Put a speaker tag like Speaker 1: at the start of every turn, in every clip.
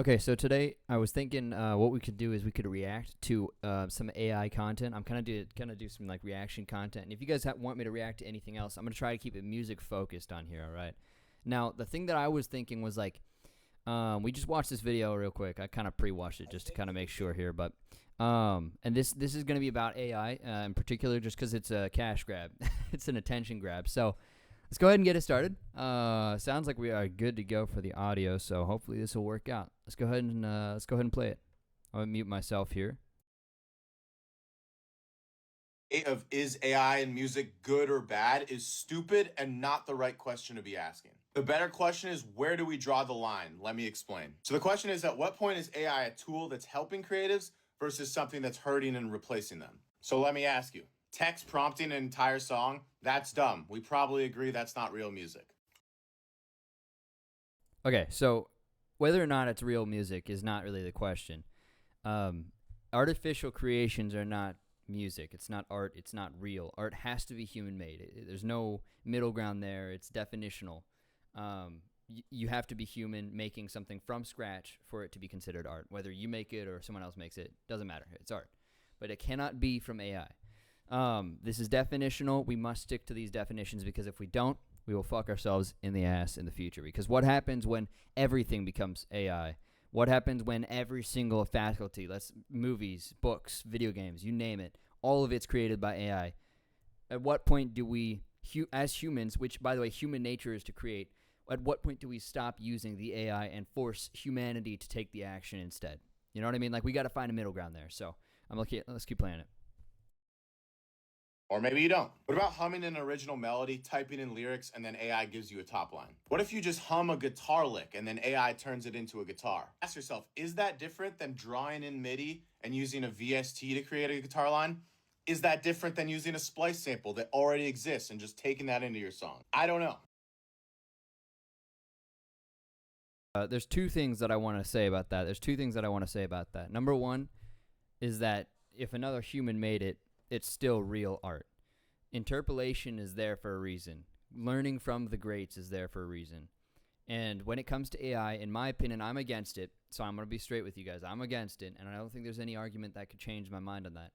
Speaker 1: Okay, so today I was thinking what we could do is we could react to some AI content. I'm kind of do some like reaction content, and if you guys want me to react to anything else, I'm gonna try to keep it music focused on here. All right. Now the thing that I was thinking was like, we just watched this video real quick. I kind of pre-watched it just to kind of make sure here, but and this is gonna be about AI in particular, just because it's a cash grab, it's an attention grab. So let's go ahead and get it started. Sounds like we are good to go for the audio, so hopefully this will work out. Let's go ahead and play it. I'm gonna mute myself here.
Speaker 2: Of is AI in music good or bad is stupid and not the right question to be asking. The better question is, where do we draw the line? Let me explain. So the question is, at what point is AI a tool that's helping creatives versus something that's hurting and replacing them? So let me ask you, text prompting an entire song, that's dumb. We probably agree that's not real music.
Speaker 1: Okay, so whether or not it's real music is not really the question. Um, Artificial creations are not music. It's not art. It's not real. Art has to be human made. There's no middle ground there. It's definitional. You have to be human making something from scratch for it to be considered art. Whether you make it or someone else makes it, doesn't matter. It's art. But it cannot be from AI. This is definitional. We must stick to these definitions because if we don't, we will fuck ourselves in the ass in the future. Because what happens when everything becomes AI? What happens when every single faculty, movies, books, video games, you name it, all of it's created by AI? At what point do we, as humans, which by the way, human nature is to create, at what point do we stop using the AI and force humanity to take the action instead? You know what I mean? Like we got to find a middle ground there. So let's keep playing it.
Speaker 2: Or maybe you don't. What about humming an original melody, typing in lyrics, and then AI gives you a top line? What if you just hum a guitar lick and then AI turns it into a guitar? Ask yourself, is that different than drawing in MIDI and using a VST to create a guitar line? Is that different than using a splice sample that already exists and just taking that into your song? I don't know.
Speaker 1: There's two things that I want to say about that. Number one is that if another human made it, it's still real art. Interpolation is there for a reason. Learning from the greats is there for a reason. And when it comes to AI, in my opinion, I'm against it. So I'm going to be straight with you guys. I'm against it, and I don't think there's any argument that could change my mind on that.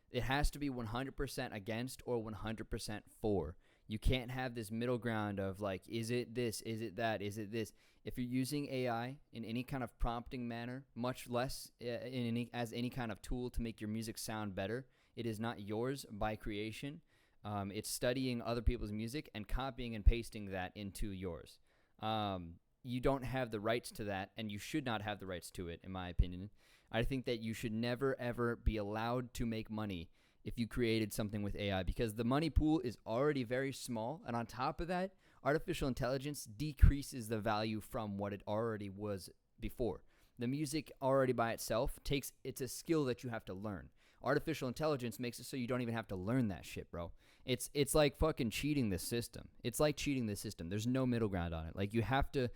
Speaker 1: It has to be 100% against or 100% for. You can't have this middle ground of like, is it this, is it that, is it this? If you're using AI in any kind of prompting manner, much less as any kind of tool to make your music sound better, it is not yours by creation. It's studying other people's music and copying and pasting that into yours. You don't have the rights to that, and you should not have the rights to it, in my opinion. I think that you should never, ever be allowed to make money if you created something with AI, because the money pool is already very small, and on top of that, artificial intelligence decreases the value from what it already was before. The music already by itself it's a skill that you have to learn. Artificial intelligence makes it so you don't even have to learn that shit, bro. It's like fucking cheating the system. It's like cheating the system. There's no middle ground on it. Like you have to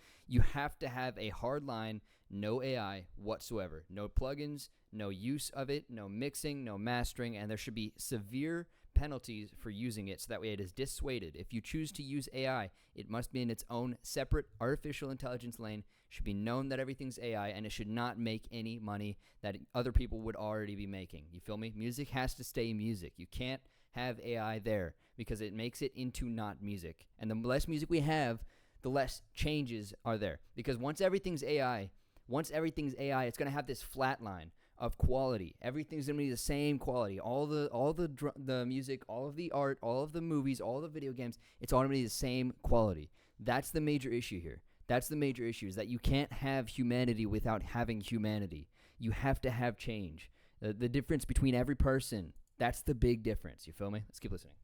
Speaker 1: have a hard line, no AI whatsoever. No plugins, no use of it, no mixing, no mastering, and there should be severe penalties for using it so that way it is dissuaded. If you choose to use AI, it must be in its own separate artificial intelligence lane. Should be known that everything's AI, and it should not make any money that other people would already be making. You feel me? Music has to stay music. You can't have AI there because it makes it into not music. And the less music we have, the less changes are there. Because once everything's AI, it's going to have this flat line of quality. Everything's going to be the same quality. All the music, all of the art, all of the movies, all the video games, it's all going to be the same quality. That's the major issue here. That's the major issue, is that you can't have humanity without having humanity. You have to have change. The difference between every person, that's the big difference. You feel me? Let's keep listening.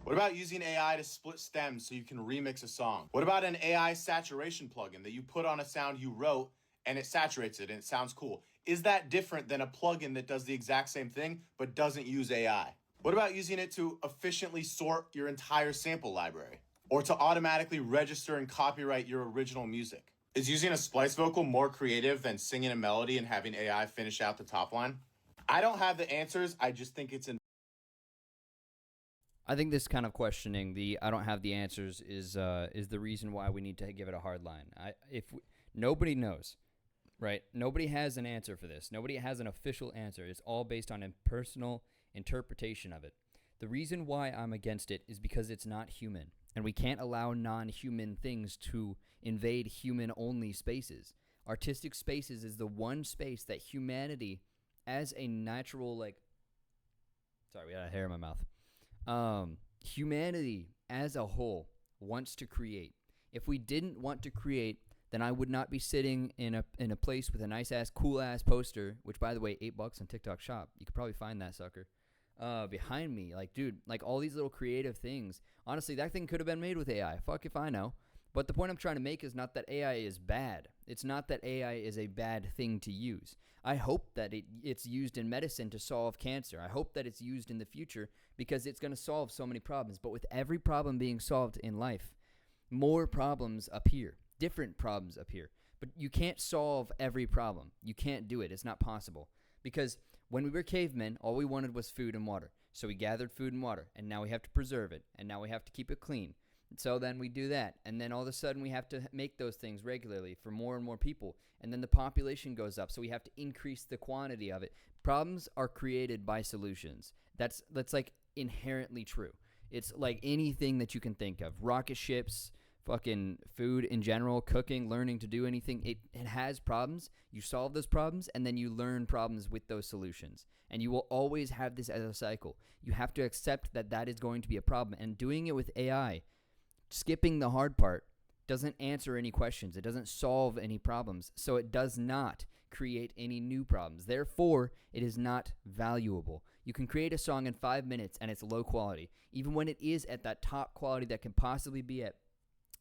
Speaker 2: What about using AI to split stems so you can remix a song? What about an AI saturation plugin that you put on a sound you wrote and it saturates it and it sounds cool? Is that different than a plugin that does the exact same thing but doesn't use AI? What about using it to efficiently sort your entire sample library? Or to automatically register and copyright your original music? Is using a splice vocal more creative than singing a melody and having AI finish out the top line? I don't have the answers. I just think it's
Speaker 1: I think this kind of questioning, the I don't have the answers, is the reason why we need to give it a hard line. Nobody knows, right? Nobody has an answer for this. Nobody has an official answer. It's all based on a personal interpretation of it. The reason why I'm against it is because it's not human, and we can't allow non-human things to invade human-only spaces. Artistic spaces is the one space that humanity, as a natural, sorry, we got a hair in my mouth. Humanity as a whole wants to create. If we didn't want to create, then I would not be sitting in a place with a nice ass, cool ass poster, which by the way, $8 on TikTok Shop. You could probably find that sucker. Behind me, dude, all these little creative things. Honestly, that thing could have been made with AI. Fuck if I know. But the point I'm trying to make is not that AI is bad. It's not that AI is a bad thing to use. I hope that it's used in medicine to solve cancer. I hope that it's used in the future because it's going to solve so many problems. But with every problem being solved in life, more problems appear. Different problems appear. But you can't solve every problem. You can't do it. It's not possible. Because when we were cavemen, all we wanted was food and water. So we gathered food and water, and now we have to preserve it, and now we have to keep it clean. So then we do that, and then all of a sudden we have to make those things regularly for more and more people, and then the population goes up, so we have to increase the quantity of it. Problems are created by solutions. That's inherently true. It's like anything that you can think of. Rocket ships, fucking food in general, cooking, learning to do anything. It has problems. You solve those problems, and then you learn problems with those solutions. And you will always have this as a cycle. You have to accept that that is going to be a problem, and doing it with AI, skipping the hard part, doesn't answer any questions. It doesn't solve any problems. So it does not create any new problems. Therefore, it is not valuable. You can create a song in 5 minutes and it's low quality. Even when it is at that top quality that can possibly be at,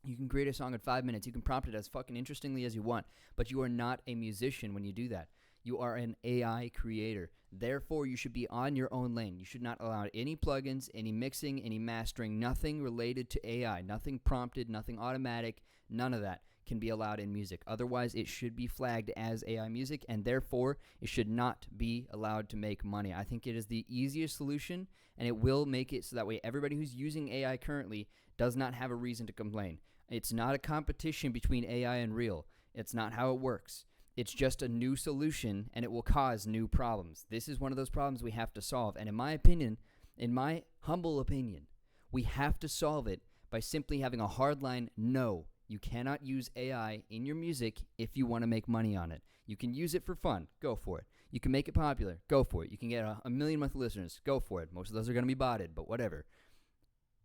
Speaker 1: you can create a song in 5 minutes. You can prompt it as fucking interestingly as you want. But you are not a musician when you do that. You are an AI creator. Therefore, you should be on your own lane. You should not allow any plugins, any mixing, any mastering, nothing related to AI, nothing prompted, nothing automatic, none of that can be allowed in music. Otherwise, it should be flagged as AI music, and therefore, it should not be allowed to make money. I think it is the easiest solution, and it will make it so that way everybody who's using AI currently does not have a reason to complain. It's not a competition between AI and real. It's not how it works. It's just a new solution, and it will cause new problems. This is one of those problems we have to solve. And in my opinion, in my humble opinion, we have to solve it by simply having a hard line. No, you cannot use AI in your music if you want to make money on it. You can use it for fun. Go for it. You can make it popular. Go for it. You can get a million monthly listeners. Go for it. Most of those are going to be botted, but whatever.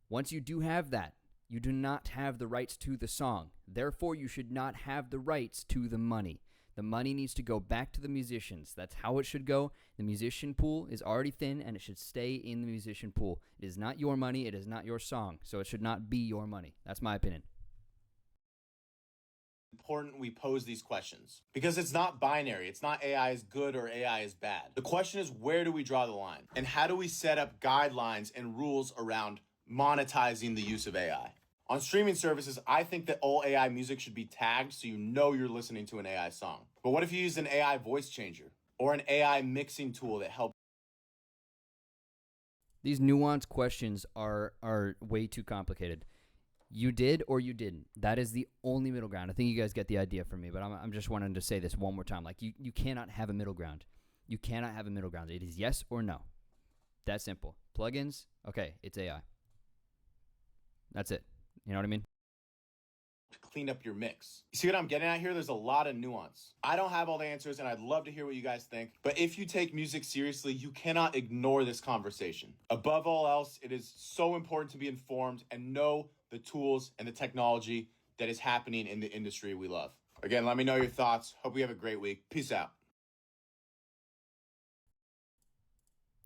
Speaker 1: Once you do have that, you do not have the rights to the song. Therefore, you should not have the rights to the money. The money needs to go back to the musicians. That's how it should go. The musician pool is already thin, and it should stay in the musician pool. It is not your money. It is not your song. So it should not be your money. That's my opinion.
Speaker 2: Important we pose these questions because it's not binary. It's not AI is good or AI is bad. The question is, where do we draw the line? And how do we set up guidelines and rules around monetizing the use of AI? On streaming services, I think that all AI music should be tagged so you know you're listening to an AI song. But what if you use an AI voice changer or an AI mixing tool that helps?
Speaker 1: These nuanced questions are way too complicated. You did or you didn't. That is the only middle ground. I think you guys get the idea from me, but I'm just wanting to say this one more time. You cannot have a middle ground. You cannot have a middle ground. It is yes or no. That simple. Plugins, okay, it's AI. That's it. You know what I mean?
Speaker 2: To clean up your mix. You see what I'm getting at here? There's a lot of nuance. I don't have all the answers, and I'd love to hear what you guys think. But if you take music seriously, you cannot ignore this conversation. Above all else, it is so important to be informed and know the tools and the technology that is happening in the industry we love. Again, let me know your thoughts. Hope you have a great week. Peace out.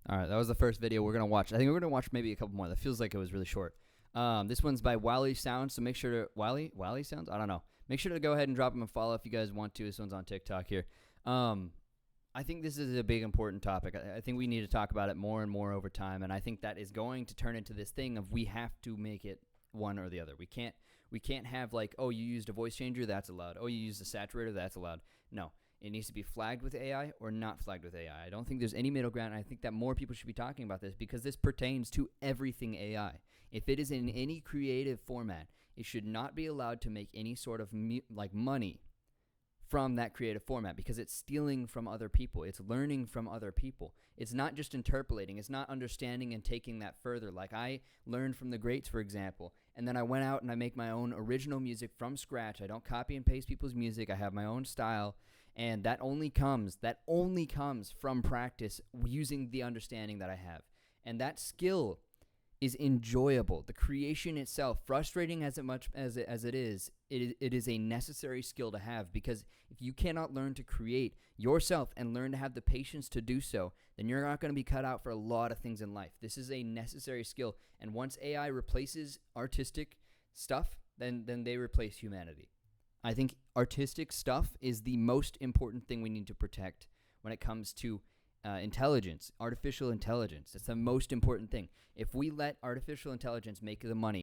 Speaker 1: All right, that was the first video we're going to watch. I think we're going to watch maybe a couple more. That feels like it was really short. This one's by Wally Sounds, so make sure to Wally Sounds. I don't know. Make sure to go ahead and drop him a follow if you guys want to. This one's on TikTok here. I think this is a big important topic. I think we need to talk about it more and more over time, and I think that is going to turn into this thing of we have to make it one or the other. We can't have like, oh, you used a voice changer, that's allowed. Oh, you used a saturator, that's allowed. No. It needs to be flagged with AI or not flagged with AI. I don't think there's any middle ground. I think that more people should be talking about this because this pertains to everything AI. If it is in any creative format, it should not be allowed to make any sort of money from that creative format because it's stealing from other people. It's learning from other people. It's not just interpolating. It's not understanding and taking that further. Like I learned from the greats, for example, and then I went out and I make my own original music from scratch. I don't copy and paste people's music. I have my own style, and that only comes from practice using the understanding that I have. And that skill is enjoyable. The creation itself, frustrating as it is, it is a necessary skill to have, because if you cannot learn to create yourself and learn to have the patience to do so, then you're not going to be cut out for a lot of things in life. This is a necessary skill, and once AI replaces artistic stuff, then they replace humanity. I think artistic stuff is the most important thing we need to protect when it comes to intelligence, artificial intelligence. It's the most important thing. If we let artificial intelligence make the money